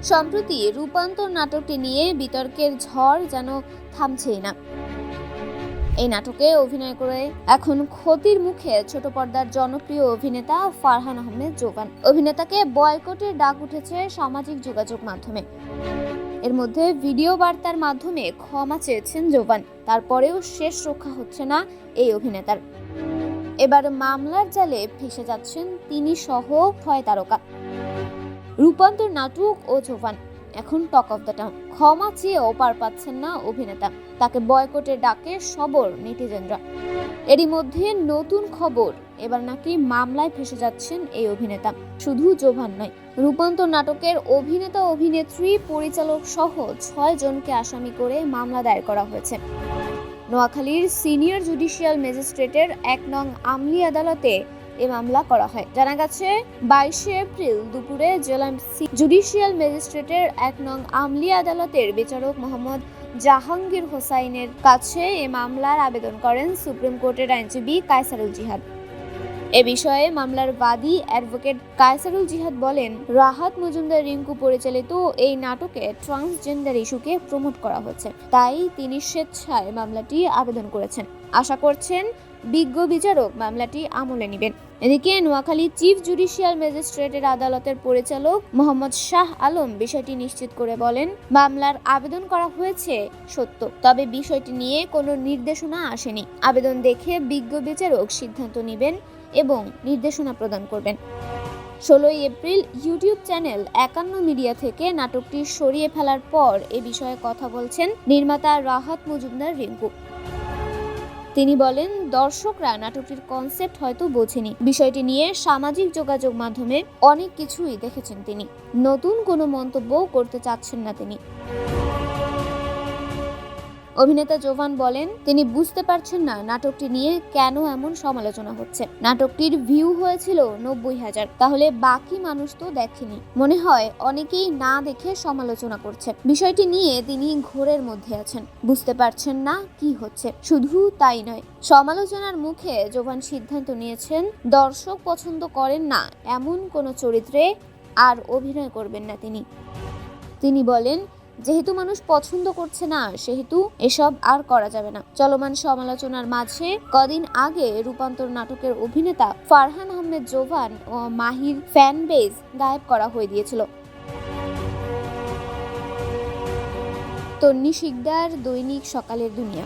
সম্প্রতি রূপান্তর নাটকটি নিয়ে বিতর্কের ঝড় যেন থামছেই না। এই নাটকে অভিনয় করে এখন ক্ষতির মুখে ছোট পর্দার জনপ্রিয় অভিনেতা ফারহান আহমেদ জোবান। অভিনেতাকে বয়কটের ডাক উঠেছে সামাজিক যোগাযোগ মাধ্যমে। এর মধ্যে ভিডিও বার্তার মাধ্যমে ক্ষমা চেয়েছেন জোবান। তারপরেও শেষ রক্ষা হচ্ছে না এই অভিনেতার। এবার মামলার জালে ফেঁসে যাচ্ছেন তিনি সহ 6 তারকা। রূপান্তর নাটক ও জোবান এখন টক অফ দ্য টাউন। ক্ষমা চেয়েও পার পাচ্ছেন না অভিনেতা। তাকে বয়কটের ডাকে সবর নেটিজেনরা। এরই মধ্যে নতুন খবর, এবার নাকি মামলায় ফেঁসে যাচ্ছেন এই অভিনেতা। শুধু জোবান নয়, রূপান্তর নাটকের অভিনেতা, অভিনেত্রী, পরিচালক সহ 6 জনকে আসামি করে মামলা দায়ের করা হয়েছে। নোয়াখালীর সিনিয়র জুডিশিয়াল ম্যাজিস্ট্রেটের 1 নং আমলি আদালতে এ মামলা করা হয়। জানা গেছে 22 এপ্রিল দুপুরে জেলা জুডিশিয়াল ম্যাজিস্ট্রেটের 1 নং আমলি আদালতের বিচারক মোহাম্মদ জাহাঙ্গীর হোসাইনের কাছে এ মামলার আবেদন করেন সুপ্রিম কোর্টের আইনজীবী কায়সারুল জিহাদ। এ বিষয়ে মামলার বাদী অ্যাডভোকেট কায়সারুল জিহাদ বলেন, রাহাত মজুমদার রিঙ্কু পরিচালিত এই নাটকে ট্রান্সজেন্ডার ইস্যুকে প্রমোট করা হচ্ছে, তাই তিনি স্বেচ্ছায় মামলাটি আবেদন করেছেন। আশা করছেন বিজ্ঞ বিচারক মামলাটি আমলে নেবেন। এদিকে নোয়াখালী চিফ জুডিশিয়াল ম্যাজিস্ট্রেটের আদালতের পরিচালক মোহাম্মদ শাহ আলম বিষয়টি নিশ্চিত করে বলেন, মামলার আবেদন করা হয়েছে সত্য, তবে বিষয়টি নিয়ে কোনো নির্দেশনা আসেনি। আবেদন দেখে বিজ্ঞ বিচারক সিদ্ধান্ত নেবেন এবং নির্দেশনা প্রদান করবেন। 16 এপ্রিল ইউটিউব চ্যানেল 51 মিডিয়া থেকে নাটকটি সরিয়ে ফেলার পর এ বিষয়ে কথা বলছেন নির্মাতা রাহাত মজুমদার রিঙ্কু। তিনি বলেন, দর্শকরা নাটকটির কনসেপ্ট হয়তো বোঝেনি। বিষয়টি নিয়ে সামাজিক যোগাযোগ মাধ্যমে অনেক কিছুই দেখেছেন তিনি। নতুন কোনো মন্তব্য করতে চাচ্ছেন না তিনি। অভিনেতা জোবান বলেন, তিনি বুঝতে পারছেন না নাটকটি নিয়ে কেন এমন সমালোচনা হচ্ছে। নাটকটির ভিউ হয়েছিল 90,000, তাহলে বাকি মানুষ তো দেখেনি। মনে হয় অনেকেই না দেখে সমালোচনা করছে। বিষয়টি নিয়ে তিনি ঘোরের মধ্যে আছেন, বুঝতে পারছেন না কি হচ্ছে। শুধু তাই নয়, সমালোচনার মুখে জোবান সিদ্ধান্ত নিয়েছেন দর্শক পছন্দ করেন না এমন কোনো চরিত্রে আর অভিনয় করবেন না তিনি বলেন, যেহেতু মানুষ পছন্দ করছে না, সেহেতু এসব আর করা যাবে না। চলমান সমালোচনার মাঝে কদিন আগে রূপান্তর নাটকের অভিনেতা ফারহান আহমেদ জোবান ও মাহির ফ্যান বেজ গায়েব করা হয়ে দিয়েছিল। তন্নি শিকদার, দৈনিক সকালের দুনিয়া।